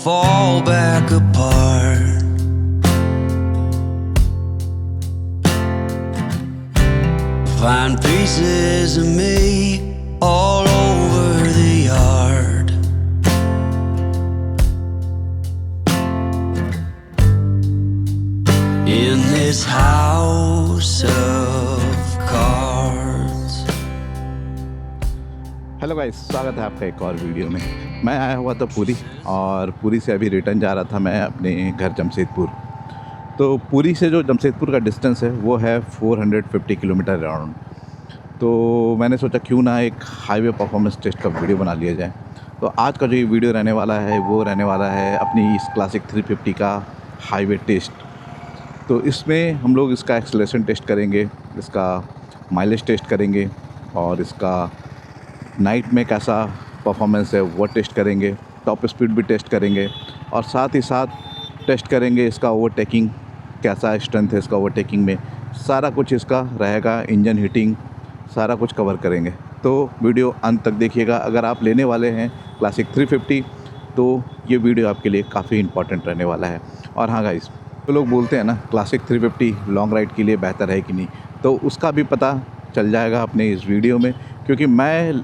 fall back apart. Find pieces of me all over the yard. In this house of cards. Hello guys, स्वागत है आपका एक और video में। मैं आया हुआ था पुरी, और पुरी से अभी रिटर्न जा रहा था मैं अपने घर जमशेदपुर। तो पुरी से जो जमशेदपुर का डिस्टेंस है वो है 450 किलोमीटर अराउंड। तो मैंने सोचा क्यों ना एक हाईवे परफॉर्मेंस टेस्ट का वीडियो बना लिया जाए। तो आज का जो ये वीडियो रहने वाला है वो रहने वाला है अपनी इस क्लासिक 350 का हाईवे टेस्ट। तो इसमें हम लोग इसका एक्सेलरेशन टेस्ट करेंगे, इसका माइलेज टेस्ट करेंगे, और इसका नाइट में कैसा परफॉर्मेंस है वो टेस्ट करेंगे, टॉप स्पीड भी टेस्ट करेंगे, और साथ ही साथ टेस्ट करेंगे इसका ओवरटेकिंग, कैसा स्ट्रेंथ है इसका ओवरटेकिंग में। सारा कुछ इसका रहेगा, इंजन हीटिंग सारा कुछ कवर करेंगे। तो वीडियो अंत तक देखिएगा। अगर आप लेने वाले हैं क्लासिक 350 तो ये वीडियो आपके लिए काफ़ी इंपॉर्टेंट रहने वाला है। और हाँ गाइस, तो लोग बोलते हैं ना क्लासिक 350 लॉन्ग राइड के लिए बेहतर है कि नहीं, तो उसका भी पता चल जाएगा अपने इस वीडियो में। क्योंकि मैं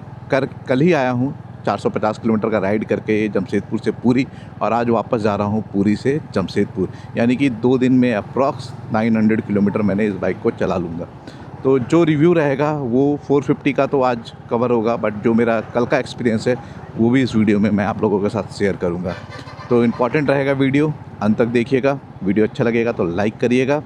कल ही आया हूँ 450 किलोमीटर का राइड करके जमशेदपुर से पुरी, और आज वापस जा रहा हूँ पुरी से जमशेदपुर। यानी कि 2 दिन में अप्रॉक्स 900 किलोमीटर मैंने इस बाइक को चला लूँगा। तो जो रिव्यू रहेगा वो 450 का तो आज कवर होगा, बट जो मेरा कल का एक्सपीरियंस है वो भी इस वीडियो में मैं आप लोगों के साथ शेयर करूँगा। तो इम्पॉर्टेंट रहेगा वीडियो, अंत तक देखिएगा। वीडियो अच्छा लगेगा तो लाइक करिएगा,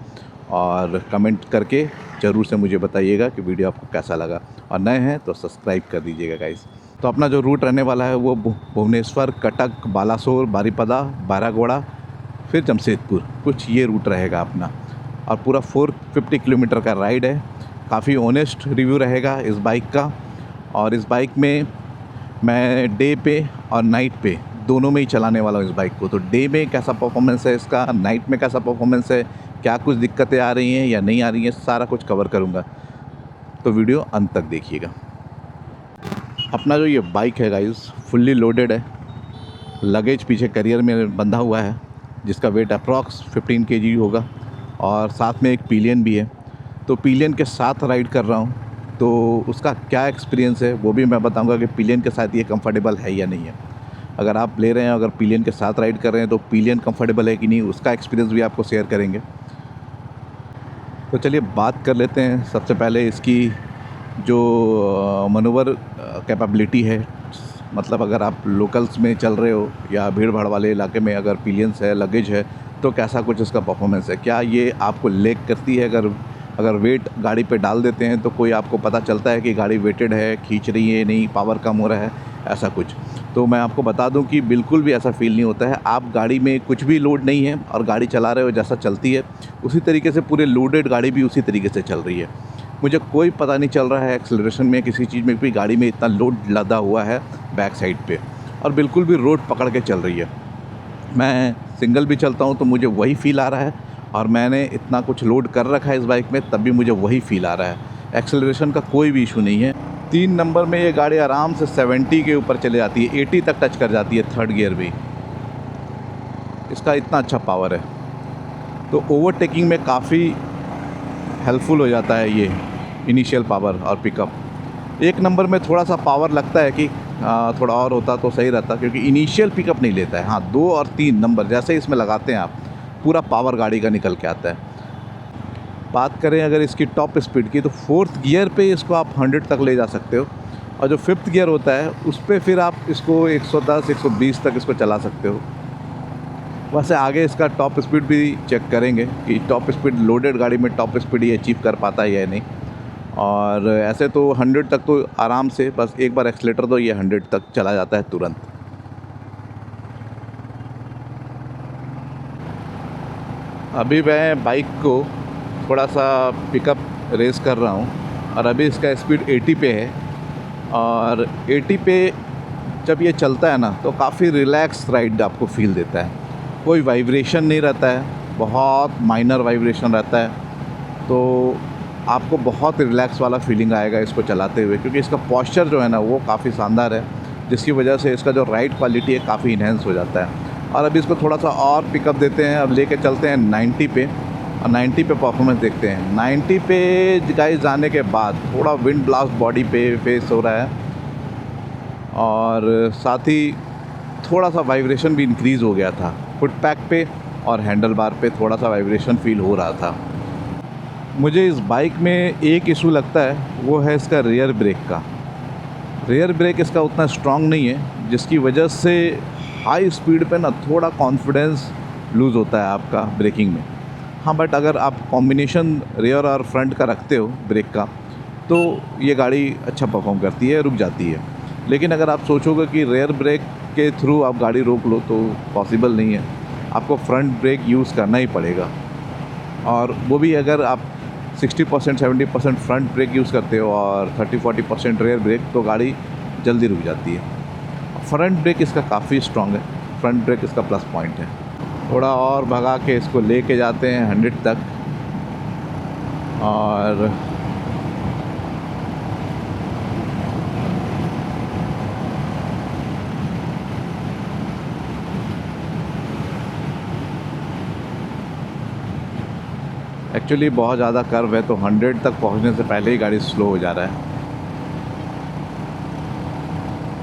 और कमेंट करके ज़रूर से मुझे बताइएगा कि वीडियो आपको कैसा लगा, और नए हैं तो सब्सक्राइब कर दीजिएगा गाइस। तो अपना जो रूट रहने वाला है वो भुवनेश्वर, कटक, बालासोर, बारीपदा, बारागोड़ा, फिर जमशेदपुर, कुछ ये रूट रहेगा अपना। और पूरा 450 किलोमीटर का राइड है। काफ़ी ऑनेस्ट रिव्यू रहेगा इस बाइक का। और इस बाइक में मैं डे पे और नाइट पे दोनों में ही चलाने वाला हूँ इस बाइक को। तो डे में कैसा परफॉर्मेंस है इसका, नाइट में कैसा परफॉर्मेंस है, क्या कुछ दिक्कतें आ रही हैं या नहीं आ रही हैं, सारा कुछ कवर करूँगा। तो वीडियो अंत तक देखिएगा। अपना जो ये बाइक है गाइस फुल्ली लोडेड है। लगेज पीछे कैरियर में बंधा हुआ है जिसका वेट अप्रॉक्स 15 kg होगा, और साथ में एक पिलियन भी है। तो पिलियन के साथ राइड कर रहा हूँ, तो उसका क्या एक्सपीरियंस है वो भी मैं बताऊँगा कि पिलियन के साथ ये कंफर्टेबल है या नहीं है। अगर आप ले रहे हैं, अगर पिलियन के साथ राइड कर रहे हैं तो पिलियन कंफर्टेबल है कि नहीं, उसका एक्सपीरियंस भी आपको शेयर करेंगे। तो चलिए बात कर लेते हैं सबसे पहले इसकी जो मनोवर कैपेबिलिटी है। मतलब अगर आप लोकल्स में चल रहे हो या भीड़ भाड़ वाले इलाके में अगर पिलियंस है, लगेज है, तो कैसा कुछ इसका परफॉर्मेंस है। क्या ये आपको लेग करती है, अगर वेट गाड़ी पे डाल देते हैं तो कोई आपको पता चलता है कि गाड़ी वेटेड है, खींच रही है नहीं, पावर कम हो रहा है, ऐसा कुछ। तो मैं आपको बता दूं कि बिल्कुल भी ऐसा फील नहीं होता है। आप गाड़ी में कुछ भी लोड नहीं है और गाड़ी चला रहे हो, जैसा चलती है उसी तरीके से पूरे लोडेड गाड़ी भी उसी तरीके से चल रही है। मुझे कोई पता नहीं चल रहा है एक्सेलरेशन में किसी चीज़ में भी गाड़ी में इतना लोड लदा हुआ है बैक साइड पे, और बिल्कुल भी रोड पकड़ के चल रही है। मैं सिंगल भी चलता हूँ तो मुझे वही फील आ रहा है, और मैंने इतना कुछ लोड कर रखा है इस बाइक में तब भी मुझे वही फील आ रहा है। एक्सेलरेशन का कोई भी इशू नहीं है। 3 नंबर में ये गाड़ी आराम से 70 के ऊपर चले जाती है, 80 तक टच कर जाती है, 3rd गियर भी। इसका इतना अच्छा पावर है, तो ओवरटेकिंग में काफ़ी हेल्पफुल हो जाता है ये इनिशियल पावर और पिकअप। 1 नंबर में थोड़ा सा पावर लगता है कि थोड़ा और होता तो सही रहता, क्योंकि इनिशियल पिकअप नहीं लेता है। हाँ, 2 और 3 नंबर जैसे इसमें लगाते हैं आप, पूरा पावर गाड़ी का निकल के आता है। बात करें अगर इसकी टॉप स्पीड की, तो 4th गियर पे इसको आप 100 तक ले जा सकते हो, और जो 5th गियर होता है उस पर फिर आप इसको 110 120 तक इसको चला सकते हो। वैसे आगे इसका टॉप स्पीड भी चेक करेंगे कि टॉप स्पीड लोडेड गाड़ी में टॉप स्पीड ये अचीव कर पाता है या नहीं। और ऐसे तो 100 तक तो आराम से, बस एक बार एक्सीलेटर दो ये 100 तक चला जाता है तुरंत। अभी मैं बाइक को थोड़ा सा पिकअप रेस कर रहा हूँ, और अभी इसका स्पीड 80 पे है। और 80 पे जब ये चलता है ना तो काफ़ी रिलैक्स राइड आपको फील देता है। कोई वाइब्रेशन नहीं रहता है, बहुत माइनर वाइब्रेशन रहता है, तो आपको बहुत रिलैक्स वाला फीलिंग आएगा इसको चलाते हुए, क्योंकि इसका पॉस्चर जो है ना वो काफ़ी शानदार है, जिसकी वजह से इसका जो राइड क्वालिटी है काफ़ी इन्हेंस हो जाता है। और अभी इसको थोड़ा सा और पिकअप देते हैं। अब लेके चलते हैं 90 पे और 90 पे परफॉर्मेंस देखते हैं। 90 पे गाइस जाने के बाद थोड़ा विंड ब्लास्ट बॉडी पे फेस हो रहा है और साथ ही थोड़ा सा वाइब्रेशन भी इंक्रीज़ हो गया था फुट पैक पे और हैंडल बार पे थोड़ा सा वाइब्रेशन फील हो रहा था। मुझे इस बाइक में एक इशू लगता है, वो है इसका रियर ब्रेक का। रियर ब्रेक इसका उतना स्ट्रॉन्ग नहीं है, जिसकी वजह से हाई स्पीड पे ना थोड़ा कॉन्फिडेंस लूज़ होता है आपका ब्रेकिंग में। हाँ, बट अगर आप कॉम्बिनेशन रियर और फ्रंट का रखते हो ब्रेक का, तो ये गाड़ी अच्छा परफॉर्म करती है, रुक जाती है। लेकिन अगर आप सोचोगे कि रियर ब्रेक के थ्रू आप गाड़ी रोक लो, तो पॉसिबल नहीं है। आपको फ्रंट ब्रेक यूज़ करना ही पड़ेगा, और वो भी अगर आप 60% 70% फ्रंट ब्रेक यूज़ करते हो और 30-40% रियर ब्रेक, तो गाड़ी जल्दी रुक जाती है। फ्रंट ब्रेक इसका काफ़ी स्ट्रॉन्ग है, फ्रंट ब्रेक इसका प्लस पॉइंट है। थोड़ा और भगा के इसको लेके जाते हैं 100 तक और एक्चुअली बहुत ज़्यादा कर्व है, तो 100 तक पहुंचने से पहले ही गाड़ी स्लो हो जा रहा है।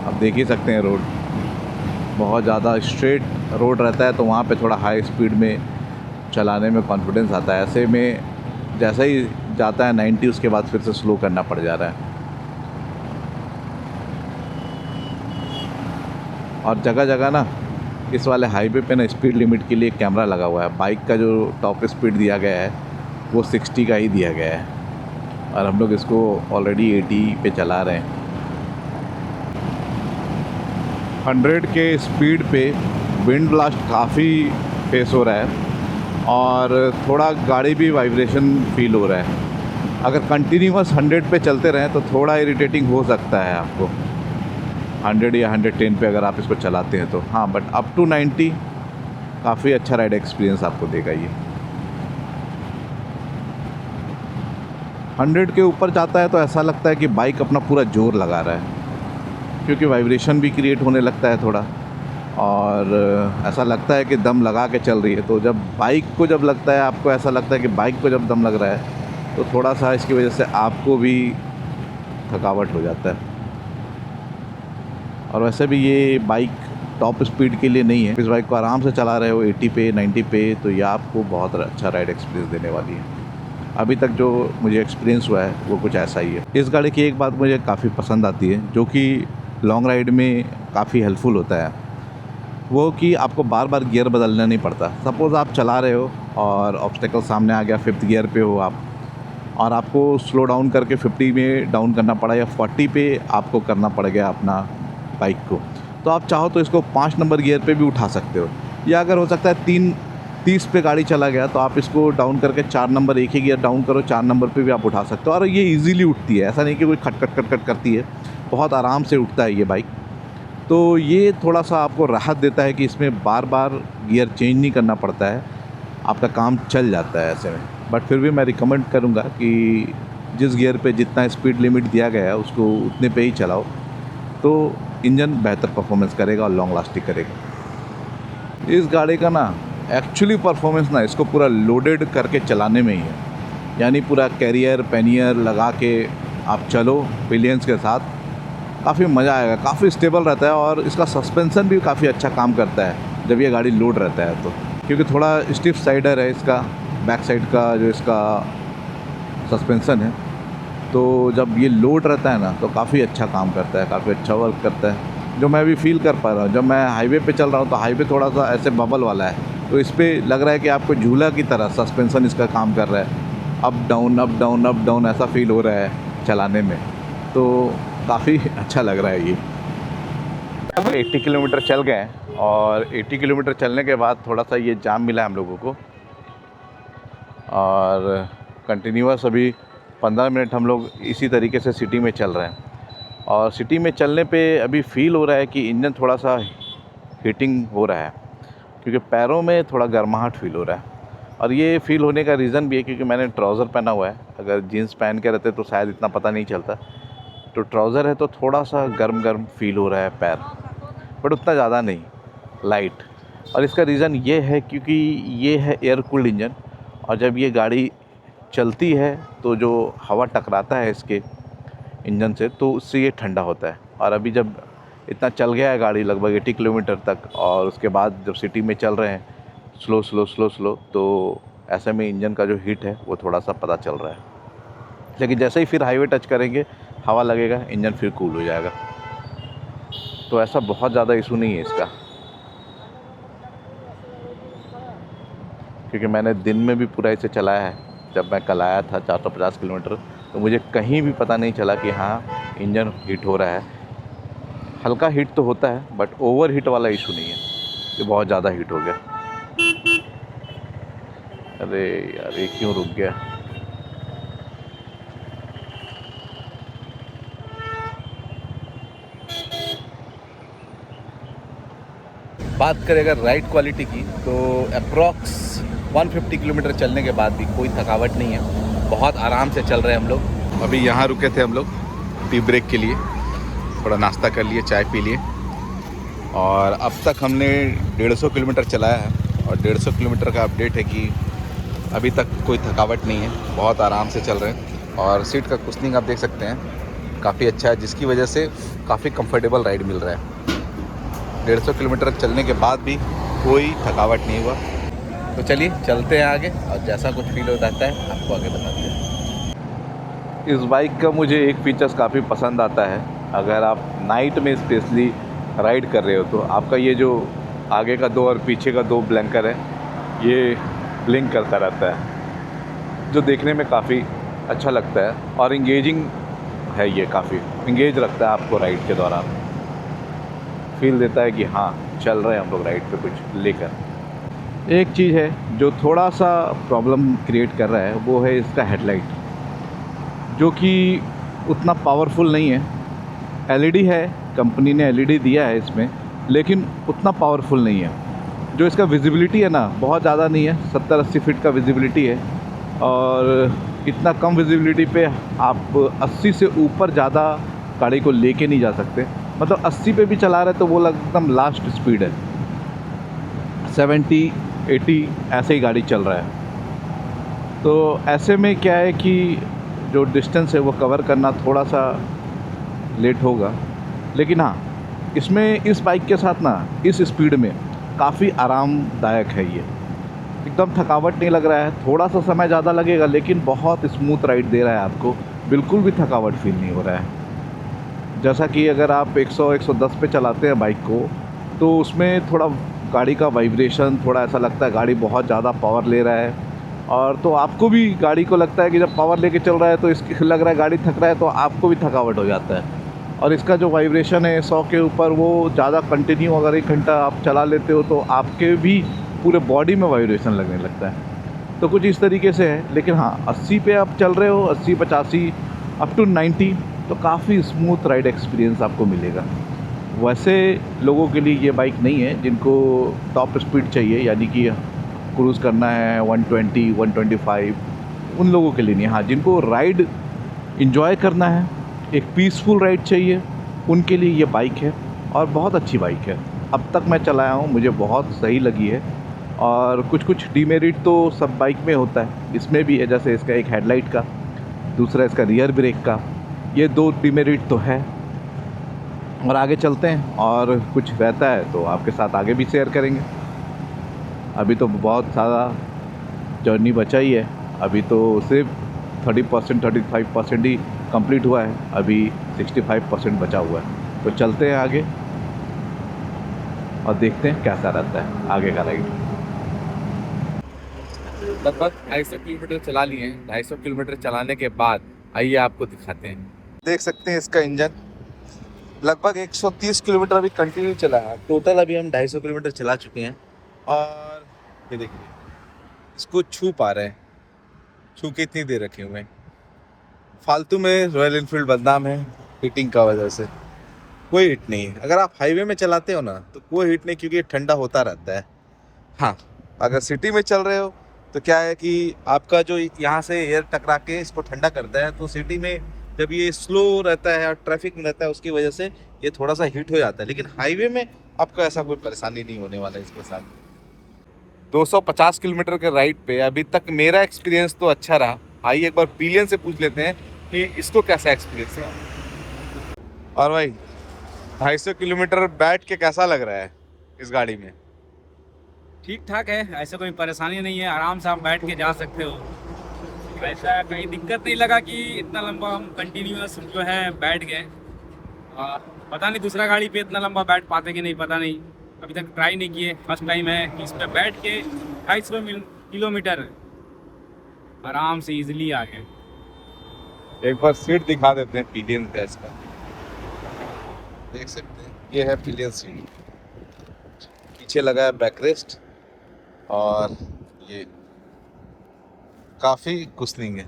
आप देख ही सकते हैं रोड बहुत ज़्यादा स्ट्रेट रोड रहता है, तो वहाँ पे थोड़ा हाई स्पीड में चलाने में कॉन्फिडेंस आता है। ऐसे में जैसे ही जाता है 90, उसके बाद फिर से स्लो करना पड़ जा रहा है। और जगह जगह ना इस वाले हाईवे पे ना स्पीड लिमिट के लिए कैमरा लगा हुआ है। बाइक का जो टॉप स्पीड दिया गया है वो 60 का ही दिया गया है, और हम लोग इसको ऑलरेडी 80 पे चला रहे हैं। 100 के स्पीड पे विंड ब्लास्ट काफ़ी फेस हो रहा है और थोड़ा गाड़ी भी वाइब्रेशन फील हो रहा है। अगर कंटिन्यूअस 100 पे चलते रहें तो थोड़ा इरिटेटिंग हो सकता है आपको 100 या 110 पे अगर आप इसको चलाते हैं तो। हाँ, बट अप टू 90 काफ़ी अच्छा राइड एक्सपीरियंस आपको देगा ये। 100 के ऊपर जाता है तो ऐसा लगता है कि बाइक अपना पूरा जोर लगा रहा है, क्योंकि वाइब्रेशन भी क्रिएट होने लगता है थोड़ा, और ऐसा लगता है कि दम लगा के चल रही है। तो जब बाइक को जब लगता है, आपको ऐसा लगता है कि बाइक को जब दम लग रहा है, तो थोड़ा सा इसकी वजह से आपको भी थकावट हो जाता है। और वैसे भी ये बाइक टॉप स्पीड के लिए नहीं है। इस बाइक को आराम से चला रहे हो 80 पे 90 पे, तो ये आपको बहुत अच्छा राइड एक्सपीरियंस देने वाली है। अभी तक जो मुझे एक्सपीरियंस हुआ है वो कुछ ऐसा ही है। इस गाड़ी की एक बात मुझे काफ़ी पसंद आती है, जो कि लॉन्ग राइड में काफ़ी हेल्पफुल होता है, वो कि आपको बार बार गियर बदलना नहीं पड़ता। सपोज़ आप चला रहे हो और ऑब्स्टेकल सामने आ गया, 5th गियर पे हो आप, और आपको स्लो डाउन करके 50 में डाउन करना पड़ा या 40 पे आपको करना पड़ गया अपना बाइक को, तो आप चाहो तो इसको 5 नंबर गियर पे भी उठा सकते हो। या अगर हो सकता है 30 पे गाड़ी चला गया, तो आप इसको डाउन करके 4 नंबर एक ही गियर डाउन करो, 4 नंबर पे भी आप उठा सकते हो। और ये इजीली उठती है, ऐसा नहीं कि कोई खट करती है, बहुत आराम से उठता है ये बाइक। तो ये थोड़ा सा आपको राहत देता है कि इसमें बार बार गियर चेंज नहीं करना पड़ता है, आपका काम चल जाता है ऐसे में। बट फिर भी मैं रिकमेंड करूँगा कि जिस गियर पे जितना स्पीड लिमिट दिया गया है उसको उतने पे ही चलाओ, तो इंजन बेहतर परफॉर्मेंस करेगा और लॉन्ग लास्टिंग करेगा। इस गाड़ी का ना एक्चुअली परफॉर्मेंस ना इसको पूरा लोडेड करके चलाने में ही है, यानी पूरा कैरियर पैनियर लगा के आप चलो पिलियंस के साथ, काफ़ी मज़ा आएगा। काफ़ी स्टेबल रहता है और इसका सस्पेंसन भी काफ़ी अच्छा काम करता है जब ये गाड़ी लोड रहता है तो, क्योंकि थोड़ा स्टिफ साइडर है इसका बैक साइड का जो इसका सस्पेंसन है, तो जब ये लोड रहता है ना तो काफ़ी अच्छा काम करता है, काफ़ी अच्छा वर्क करता है, जो मैं भी फील कर पा रहा हूँ। जब मैं हाईवे पे चल रहा हूँ तो हाईवे थोड़ा सा ऐसे बबल वाला है, तो इस पर लग रहा है कि आपको झूला की तरह सस्पेंसन इसका काम कर रहा है, up down up down up down ऐसा फील हो रहा है चलाने में, तो काफ़ी अच्छा लग रहा है ये। 80 किलोमीटर चल गए और 80 किलोमीटर चलने के बाद थोड़ा सा ये जाम मिला हम लोगों को, और कंटिन्यूअस अभी 15 मिनट हम लोग इसी तरीके से सिटी में चल रहे हैं। और सिटी में चलने पे अभी फ़ील हो रहा है कि इंजन थोड़ा सा हीटिंग हो रहा है, क्योंकि पैरों में थोड़ा गर्माहट फील हो रहा है। और ये फ़ील होने का रीज़न भी है क्योंकि मैंने ट्राउज़र पहना हुआ है। अगर जीन्स पहन के रहते तो शायद इतना पता नहीं चलता, तो ट्राउज़र है तो थोड़ा सा गर्म गर्म फील हो रहा है पैर, बट उतना ज़्यादा नहीं, लाइट। और इसका रीज़न ये है क्योंकि ये है एयर कूल्ड इंजन, और जब ये गाड़ी चलती है तो जो हवा टकराता है इसके इंजन से तो उससे ये ठंडा होता है। और अभी जब इतना चल गया है गाड़ी लगभग 80 किलोमीटर तक, और उसके बाद जब सिटी में चल रहे हैं स्लो स्लो स्लो स्लो, तो ऐसे में इंजन का जो हीट है वो थोड़ा सा पता चल रहा है। लेकिन जैसे ही फिर हाईवे टच करेंगे हवा लगेगा, इंजन फिर कूल हो जाएगा। तो ऐसा बहुत ज़्यादा इशू नहीं है इसका, क्योंकि मैंने दिन में भी पूरा इसे चलाया है। जब मैं कल आया था 450 किलोमीटर, तो मुझे कहीं भी पता नहीं चला कि हाँ इंजन हीट हो रहा है। हल्का हीट तो होता है बट ओवर हीट वाला इशू नहीं है कि बहुत ज़्यादा हीट हो गया। अरे यार ये क्यों रुक गया? बात करें अगर राइड क्वालिटी की तो अप्रॉक्स 150 किलोमीटर चलने के बाद भी कोई थकावट नहीं है। बहुत आराम से चल रहे हैं हम लोग। अभी यहाँ रुके थे हम लोग टी ब्रेक के लिए, थोड़ा नाश्ता कर लिए, चाय पी लिए, और अब तक हमने 150 किलोमीटर चलाया है। और 150 किलोमीटर का अपडेट है कि अभी तक कोई थकावट नहीं है, बहुत आराम से चल रहे हैं। और सीट का कुशनिंग आप देख सकते हैं काफ़ी अच्छा है, जिसकी वजह से काफ़ी कंफर्टेबल राइड मिल रहा है। 150 किलोमीटर चलने के बाद भी कोई थकावट नहीं हुआ। तो चलिए चलते हैं आगे, और जैसा कुछ फील हो जाता है आपको आगे बताते हैं। इस बाइक का मुझे एक फीचर्स काफ़ी पसंद आता है। अगर आप नाइट में स्पेशली राइड कर रहे हो तो आपका ये जो आगे का 2 और पीछे का 2 ब्लैंकर है ये ब्लिंक करता रहता है, जो देखने में काफ़ी अच्छा लगता है और इंगेजिंग है। ये काफ़ी इंगेज रखता है आपको राइड के दौरान, फील देता है कि हाँ चल रहे हैं हम लोग राइड पे कुछ लेकर। एक चीज़ है जो थोड़ा सा प्रॉब्लम क्रिएट कर रहा है, वो है इसका हेडलाइट, जो कि उतना पावरफुल नहीं है। एलईडी है, कंपनी ने एलईडी दिया है इसमें, लेकिन उतना पावरफुल नहीं है। जो इसका विजिबिलिटी है ना, बहुत ज़्यादा नहीं है, 70-80 फीट का विजिबिलिटी है। और इतना कम विजिबिलिटी पे आप 80 से ऊपर ज़्यादा गाड़ी को लेके नहीं जा सकते। मतलब 80 पे भी चला रहे तो वो एकदम लास्ट स्पीड है, 70-80 ऐसे ही गाड़ी चल रहा है। तो ऐसे में क्या है कि जो डिस्टेंस है वो कवर करना थोड़ा सा लेट होगा। लेकिन हाँ, इसमें इस बाइक के साथ ना इस स्पीड में काफ़ी आरामदायक है। ये एकदम थकावट नहीं लग रहा है। थोड़ा सा समय ज़्यादा लगेगा लेकिन बहुत स्मूथ राइड दे रहा है आपको, बिल्कुल भी थकावट फील नहीं हो रहा है। जैसा कि अगर आप 100-110 पे चलाते हैं बाइक को, तो उसमें थोड़ा गाड़ी का वाइब्रेशन, थोड़ा ऐसा लगता है गाड़ी बहुत ज़्यादा पावर ले रहा है। और तो आपको भी गाड़ी को लगता है कि जब पावर लेके चल रहा है तो इसकी लग रहा है गाड़ी थक रहा है, तो आपको भी थकावट हो जाता है। और इसका जो वाइब्रेशन है 100 के ऊपर, वो ज़्यादा कंटिन्यू अगर 1 घंटा आप चला लेते हो तो आपके भी पूरे बॉडी में वाइब्रेशन लगने लगता है। तो कुछ इस तरीके से है। लेकिन हाँ, 80 पे आप चल रहे हो, 80-85 अप टू 90, तो काफ़ी स्मूथ राइड एक्सपीरियंस आपको मिलेगा। वैसे लोगों के लिए ये बाइक नहीं है जिनको टॉप स्पीड चाहिए, यानी कि क्रूज़ करना है 120, 125, उन लोगों के लिए नहीं। हाँ, जिनको राइड इन्जॉय करना है, एक पीसफुल राइड चाहिए, उनके लिए ये बाइक है। और बहुत अच्छी बाइक है, अब तक मैं चलाया हूँ, मुझे बहुत सही लगी है। और कुछ डीमेरिट तो सब बाइक में होता है, इसमें भी है। जैसे इसका एक हेडलाइट का, दूसरा इसका रियर ब्रेक का, ये 2 डीमेरिट तो है। और आगे चलते हैं, और कुछ रहता है तो आपके साथ आगे भी शेयर करेंगे। अभी तो बहुत सारा जर्नी बचा ही है, अभी तो सिर्फ 30%, 35% ही कंप्लीट हुआ है, अभी 65% बचा हुआ है। तो चलते हैं आगे और देखते हैं कैसा रहता है आगे का राइड। लगभग 250 किलोमीटर चला लिए हैं। 250 किलोमीटर चलाने के बाद आइए आपको दिखाते हैं। देख सकते हैं इसका इंजन लगभग 130 किलोमीटर अभी कंटिन्यू चला है। टोटल अभी हम 250 किलोमीटर चला चुके हैं। और ये देखिए, इसको छू पा रहे हैं, छू के इतनी देर रखे हुए हैं। फालतू में रॉयल एनफील्ड बदनाम है हीटिंग का वजह से, कोई हीट नहीं है। अगर आप हाईवे में चलाते हो ना तो कोई हीट नहीं, क्योंकि ठंडा होता रहता है। हाँ, अगर सिटी में चल रहे हो तो क्या है कि आपका जो यहाँ से एयर टकरा के इसको ठंडा करता है, तो सिटी में जब ये स्लो रहता है और ट्रैफिक में रहता है उसकी वजह से ये थोड़ा सा हीट हो जाता है। लेकिन हाईवे में आपको ऐसा कोई परेशानी नहीं होने वाला है इसके साथ। 250 किलोमीटर के राइड पे अभी तक मेरा एक्सपीरियंस तो अच्छा रहा। आइए एक बार पिलियन से पूछ लेते हैं कि इसको कैसा एक्सपीरियंस है। और भाई 250 किलोमीटर बैठ के कैसा लग रहा है इस गाड़ी में? ठीक ठाक है, ऐसा कोई परेशानी नहीं है, आराम से आप बैठ के जा सकते हो। ऐसा कहीं दिक्कत नहीं लगा कि इतना लंबा हम कंटिन्यूअस जो है बैठ गए। पता नहीं दूसरा गाड़ी पे इतना लंबा बैठ पाते कि नहीं, पता नहीं, अभी तक ट्राई नहीं किए। फर्स्ट टाइम है कि इस पर बैठ के 250 किलोमीटर आराम से इजीली आ गए। एक बार सीट दिखा देते हैं पिलियन का इसका, देख सकते हैं ये है पिलियन सीट। पीछे लगा है बैकरेस्ट और ये काफ़ी कुशनिंग है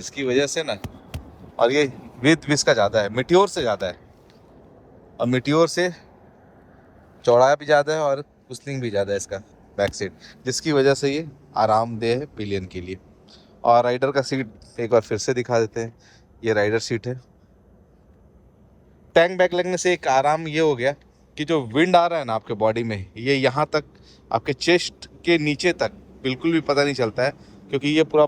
इसकी वजह से ना। और ये विथ विस का ज़्यादा है, मिट्योर से ज़्यादा है, और मिट्योर से चौड़ा भी ज़्यादा है और कुशनिंग भी ज़्यादा है इसका बैक सीट, जिसकी वजह से ये आरामदेह है पिलियन के लिए। और राइडर का सीट एक बार फिर से दिखा देते हैं, ये राइडर सीट है। टैंक बैक लगने से एक आराम ये हो गया कि जो विंड आ रहा है ना आपके बॉडी में, ये यहाँ तक आपके चेस्ट के नीचे तक बिल्कुल भी पता नहीं चलता है, क्योंकि ये पूरा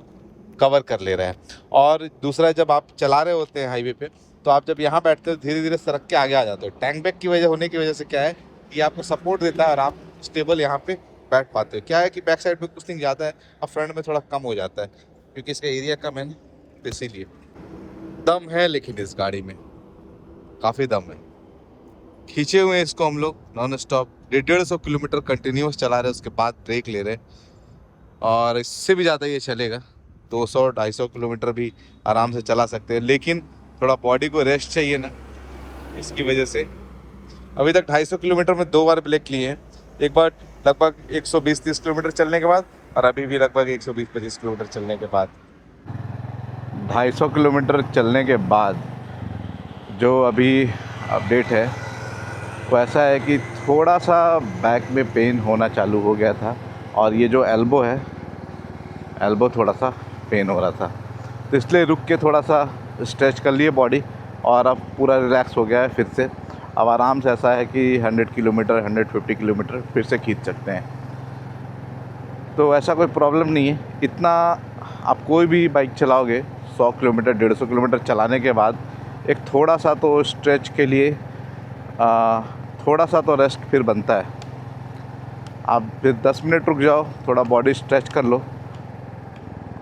कवर कर ले रहा है। और दूसरा, जब आप चला रहे होते हैं हाईवे पे, तो आप जब यहाँ बैठते हो धीरे धीरे सरक के आगे आ जाते हो। टैंक बैक की वजह होने की वजह से क्या है कि आपको सपोर्ट देता है और आप स्टेबल यहाँ पे बैठ पाते हो। क्या है कि बैक साइड में कुछ नहीं ज़्यादा है और फ्रंट में थोड़ा कम हो जाता है, क्योंकि इसका एरिया कम है ना, तो इसीलिए दम है। लेकिन इस गाड़ी में काफ़ी दम है। खींचे हुए हैं इसको हम लोग नॉन स्टॉप 150 किलोमीटर कंटिन्यूस चला रहे हैं, उसके बाद ब्रेक ले रहे हैं। और इससे भी ज़्यादा ये चलेगा, 200-250 किलोमीटर भी आराम से चला सकते हैं। लेकिन थोड़ा बॉडी को रेस्ट चाहिए ना, इसकी वजह से अभी तक 250 किलोमीटर में 2 बार ब्रेक लिए हैं। एक बार लगभग 120-130 किलोमीटर चलने के बाद, और अभी भी लगभग 120-125 किलोमीटर चलने के बाद। 250 किलोमीटर चलने के बाद जो अभी अपडेट है वो ऐसा है कि थोड़ा सा बैक में पेन होना चालू हो गया था, और ये जो एल्बो है, एल्बो थोड़ा सा पेन हो रहा था, तो इसलिए रुक के थोड़ा सा स्ट्रेच कर लिए बॉडी, और अब पूरा रिलैक्स हो गया है फिर से। अब आराम से ऐसा है कि 100 किलोमीटर 150 किलोमीटर फिर से खींच सकते हैं, तो ऐसा कोई प्रॉब्लम नहीं है। इतना आप कोई भी बाइक चलाओगे 100 किलोमीटर 150 किलोमीटर चलाने के बाद एक थोड़ा सा तो स्ट्रेच के लिए थोड़ा सा तो रेस्ट फिर बनता है। आप फिर 10 मिनट रुक जाओ, थोड़ा बॉडी स्ट्रेच कर लो,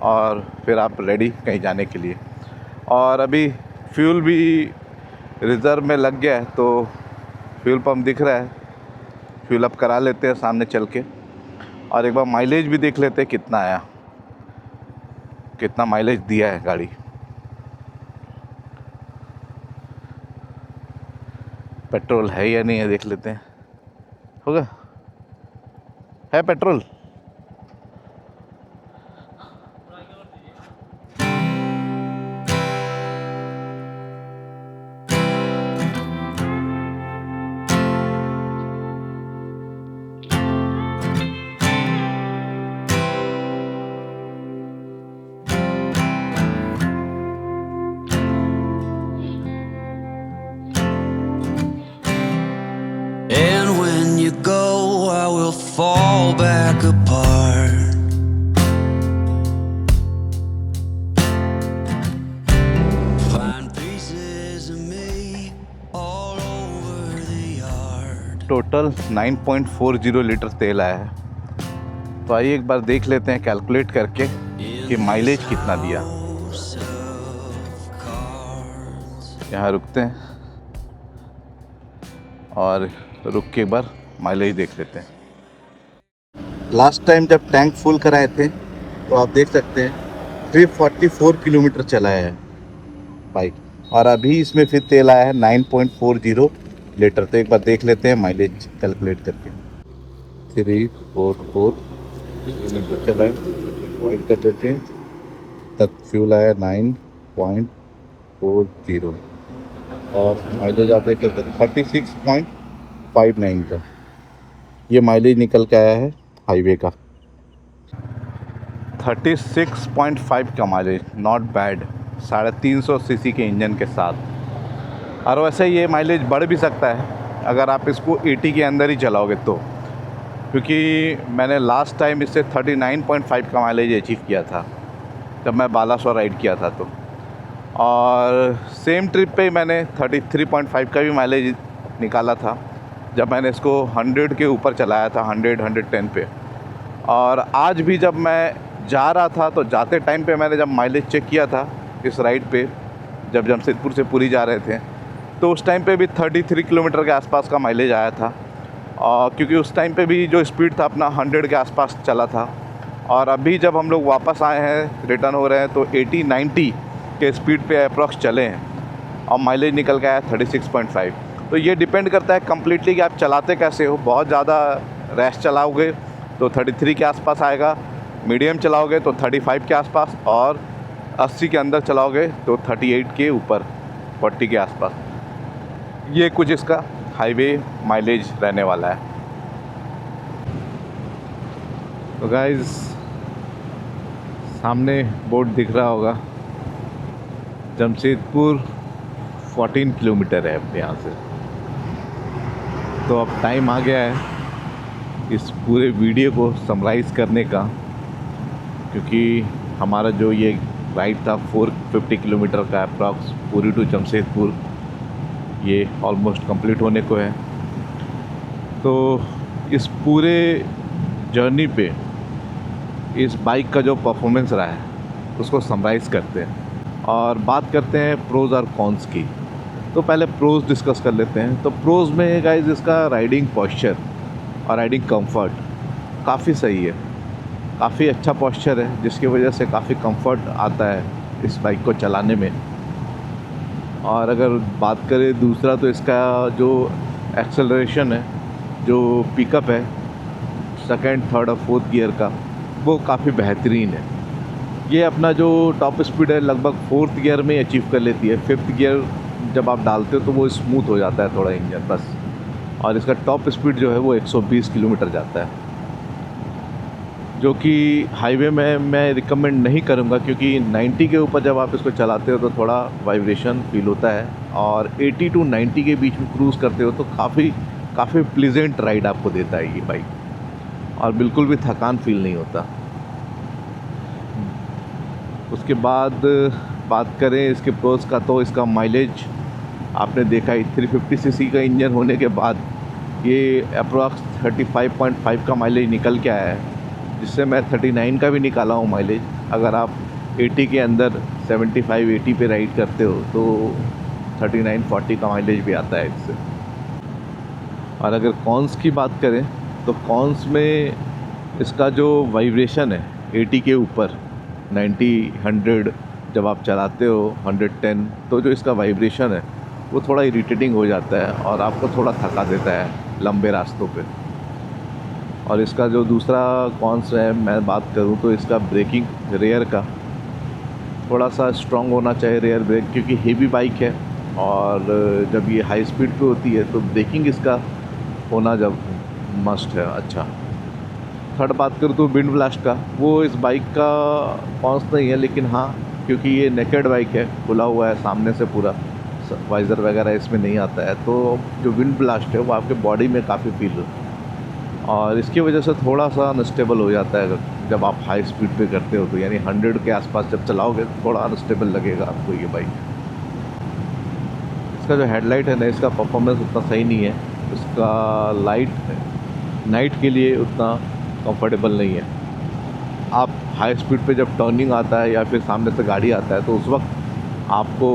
और फिर आप रेडी कहीं जाने के लिए। और अभी फ्यूल भी रिज़र्व में लग गया है, तो फ्यूल पंप दिख रहा है, फ्यूल अप करा लेते हैं सामने चल के, और एक बार माइलेज भी देख लेते हैं कितना आया, कितना माइलेज दिया है गाड़ी। पेट्रोल है या नहीं है देख लेते हैं। होगा, है petrol. And when you go, I will fall back apart. Find pieces of me all over the yard. Total 9.40 litre तेल आया है, तो आइए एक बार देख लेते हैं कैलकुलेट करके कि माइलेज कितना दिया। यहाँ रुकते हैं और रुक के एक बार माइलेज देख लेते हैं। लास्ट टाइम जब टैंक फुल कराए थे तो आप देख सकते हैं 344 किलोमीटर चलाया है बाइक, और अभी इसमें फिर तेल आया है 9.40 लीटर। तो एक बार देख लेते हैं माइलेज कैलकुलेट करके। 344 किलोमीटर चला है, वाइट कर देते हैं, तब फ्यूल आया 9.40 और माइलेज आप देख लेते हैं 36.59 का। ये माइलेज निकल के आया है हाईवे का 36.5 का माइलेज, नॉट बैड, 350 सीसी के इंजन के साथ। और वैसे ये माइलेज बढ़ भी सकता है, अगर आप इसको 80 के अंदर ही चलाओगे तो, क्योंकि मैंने लास्ट टाइम इससे 39.5 का माइलेज अचीव किया था जब मैं बालासोर राइड किया था तो, और सेम ट्रिप पे मैंने 33.5 का भी माइलेज निकाला था जब मैंने इसको 100 के ऊपर चलाया था, 110 पे। और आज भी जब मैं जा रहा था तो जाते टाइम पे मैंने जब माइलेज चेक किया था इस राइड पे, जब जमशेदपुर से पुरी जा रहे थे, तो उस टाइम पे भी 33 किलोमीटर के आसपास का माइलेज आया था। और क्योंकि उस टाइम पे भी जो स्पीड था अपना 100 के आसपास चला था। और अभी जब हम लोग वापस आए हैं, रिटर्न हो रहे हैं, तो 80-90 के स्पीड पे अप्रॉक्स चले हैं और माइलेज निकल के आया 36.5। तो ये डिपेंड करता है कम्प्लीटली कि आप चलाते कैसे हो। बहुत ज़्यादा रैश चलाओगे तो 33 के आसपास आएगा, मीडियम चलाओगे तो 35 के आसपास, और 80 के अंदर चलाओगे तो 38 के ऊपर, 40 के आसपास। ये कुछ इसका हाईवे माइलेज रहने वाला है। तो गाइस, सामने बोर्ड दिख रहा होगा, जमशेदपुर 14 किलोमीटर है अपने यहाँ से। तो अब टाइम आ गया है इस पूरे वीडियो को समराइज़ करने का, क्योंकि हमारा जो ये राइड था 450 किलोमीटर का अप्रॉक्स पुरी टू जमशेदपुर, ये ऑलमोस्ट कंप्लीट होने को है। तो इस पूरे जर्नी पे इस बाइक का जो परफॉर्मेंस रहा है उसको समराइज़ करते हैं और बात करते हैं प्रोज़ और कॉन्स की। तो पहले प्रोज़ डिस्कस कर लेते हैं। तो प्रोज़ में गाइस इसका राइडिंग पोस्चर और राइडिंग कंफर्ट काफ़ी सही है, काफ़ी अच्छा पोस्चर है, जिसकी वजह से काफ़ी कंफर्ट आता है इस बाइक को चलाने में। और अगर बात करें दूसरा, तो इसका जो एक्सेलरेशन है, जो पिकअप है सेकंड, थर्ड और फोर्थ गियर का, वो काफ़ी बेहतरीन है। ये अपना जो टॉप स्पीड है लगभग फोर्थ गियर में अचीव कर लेती है। फिफ्थ गियर जब आप डालते हो तो वो स्मूथ हो जाता है थोड़ा इंजन बस। और इसका टॉप स्पीड जो है वो 120 किलोमीटर जाता है, जो कि हाईवे में मैं रिकमेंड नहीं करूँगा, क्योंकि 90 के ऊपर जब आप इसको चलाते हो तो थोड़ा वाइब्रेशन फील होता है, और 80 to 90 के बीच में क्रूज़ करते हो तो काफ़ी प्लीजेंट राइड आपको देता है ये बाइक, और बिल्कुल भी थकान फील नहीं होता। उसके बाद बात करें इसके प्रोस का, तो इसका माइलेज आपने देखा ही, 350 सीसी का इंजन होने के बाद ये अप्रॉक्स 35.5 का माइलेज निकल के आया है, जिससे मैं 39 का भी निकाला हूँ माइलेज। अगर आप 80 के अंदर 75-80 पे राइड करते हो तो 39-40 का माइलेज भी आता है इससे। और अगर कॉन्स की बात करें तो कॉन्स में इसका जो वाइब्रेशन है 80 के ऊपर, 90-100 जब आप चलाते हो 110, तो जो इसका वाइब्रेशन है वो थोड़ा इरिटेटिंग हो जाता है और आपको थोड़ा थका देता है लंबे रास्तों पे। और इसका जो दूसरा कॉन्स है मैं बात करूँ तो इसका ब्रेकिंग, रेयर का थोड़ा सा स्ट्रॉन्ग होना चाहिए रेयर ब्रेक, क्योंकि हेवी बाइक है और जब ये हाई स्पीड पे होती है तो ब्रेकिंग इसका होना जब मस्ट है। अच्छा, थर्ड बात करूँ तो विंड ब्लास्ट का, वो इस बाइक का कॉन्स नहीं है, लेकिन हाँ क्योंकि ये नेकेड बाइक है, खुला हुआ है सामने से पूरा, वाइज़र वगैरह इसमें नहीं आता है, तो जो विंड ब्लास्ट है वो आपके बॉडी में काफ़ी फील होता है और इसकी वजह से थोड़ा सा अनस्टेबल हो जाता है जब आप हाई स्पीड पे करते हो। तो यानी 100 के आसपास जब चलाओगे थोड़ा अनस्टेबल लगेगा आपको ये बाइक। इसका जो हेडलाइट है ना, इसका परफॉर्मेंस उतना सही नहीं है, इसका लाइट नाइट के लिए उतना कंफर्टेबल नहीं है। आप हाई स्पीड पे जब टर्निंग आता है या फिर सामने से गाड़ी आता है तो उस वक्त आपको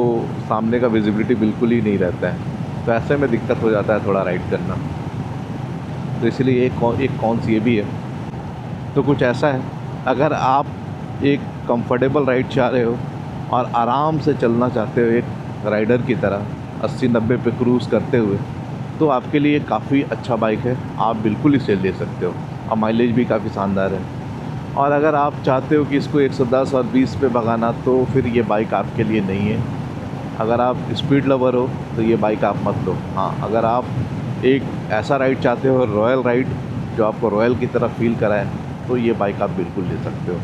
सामने का विजिबिलिटी बिल्कुल ही नहीं रहता है, तो ऐसे में दिक्कत हो जाता है थोड़ा राइड करना। तो इसलिए एक कॉन्स ये भी है। तो कुछ ऐसा है, अगर आप एक कंफर्टेबल राइड चाह रहे हो और आराम से चलना चाहते हो एक राइडर की तरह 80-90 पे क्रूज़ करते हुए, तो आपके लिए काफ़ी अच्छा बाइक है, आप बिल्कुल इसे ले सकते हो और माइलेज भी काफ़ी शानदार है। और अगर आप चाहते हो कि इसको 110 और 20 पे भगाना, तो फिर ये बाइक आपके लिए नहीं है। अगर आप स्पीड लवर हो तो ये बाइक आप मत लो। हाँ, अगर आप एक ऐसा राइड चाहते हो, रॉयल राइड, जो आपको रॉयल की तरह फील कराए, तो ये बाइक आप बिल्कुल ले सकते हो।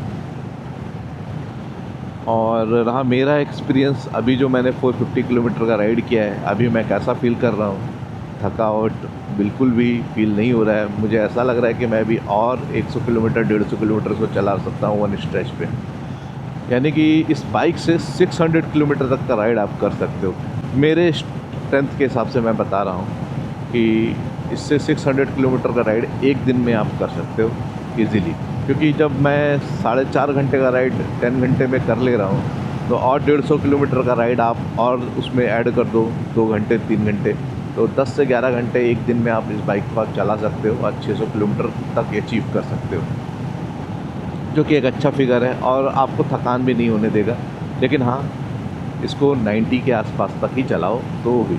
और रहा मेरा एक्सपीरियंस, अभी जो मैंने 450 किलोमीटर का राइड किया है, अभी मैं कैसा फील कर रहा हूँ, थकावट बिल्कुल भी फील नहीं हो रहा है। मुझे ऐसा लग रहा है कि मैं भी और 100 किलोमीटर 150 किलोमीटर को चला सकता हूँ वन स्ट्रेच पे। यानी कि इस बाइक से 600 किलोमीटर तक का राइड आप कर सकते हो। मेरे स्ट्रेंथ के हिसाब से मैं बता रहा हूँ कि इससे 600 किलोमीटर का राइड एक दिन में आप कर सकते हो इजीली। क्योंकि जब मैं 4.5 घंटे का राइड 10 घंटे में कर ले रहा हूँ, तो और 150 किलोमीटर का राइड आप और उसमें ऐड कर दो 2 घंटे 3 घंटे, तो 10 से 11 घंटे एक दिन में आप इस बाइक को आप चला सकते हो और 600 किलोमीटर तक अचीव कर सकते हो, जो कि एक अच्छा फिगर है और आपको थकान भी नहीं होने देगा। लेकिन हाँ, इसको 90 के आसपास तक ही चलाओ तो भी।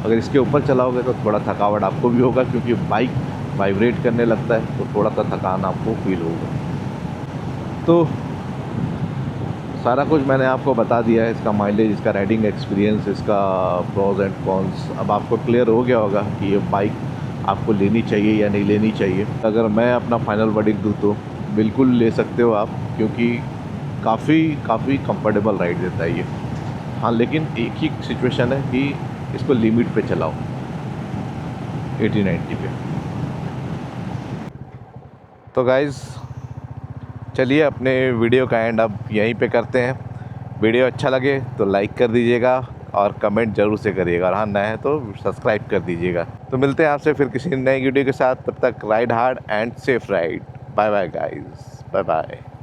अगर इसके ऊपर चलाओगे तो थोड़ा थकावट आपको भी होगा, क्योंकि बाइक वाइब्रेट करने लगता है, तो थोड़ा सा थकान आपको फील होगा। तो सारा कुछ मैंने आपको बता दिया है, इसका माइलेज, इसका राइडिंग एक्सपीरियंस, इसका प्रोज एंड कॉन्स। अब आपको क्लियर हो गया होगा कि ये बाइक आपको लेनी चाहिए या नहीं लेनी चाहिए। अगर मैं अपना फाइनल वर्डिक्ट दूँ तो बिल्कुल ले सकते हो आप, क्योंकि काफ़ी कंफर्टेबल राइड देता है ये। हाँ, लेकिन एक ही सिचुएशन है कि इसको लिमिट पे चलाओ 80-90 पे। तो गाइज़, चलिए अपने वीडियो का एंड अब यहीं पे करते हैं। वीडियो अच्छा लगे तो लाइक कर दीजिएगा और कमेंट ज़रूर से करिएगा, और हाँ नए हैं तो सब्सक्राइब कर दीजिएगा। तो मिलते हैं आपसे फिर किसी नई वीडियो के साथ। तब तक ride hard and safe ride. Bye bye guys, bye bye.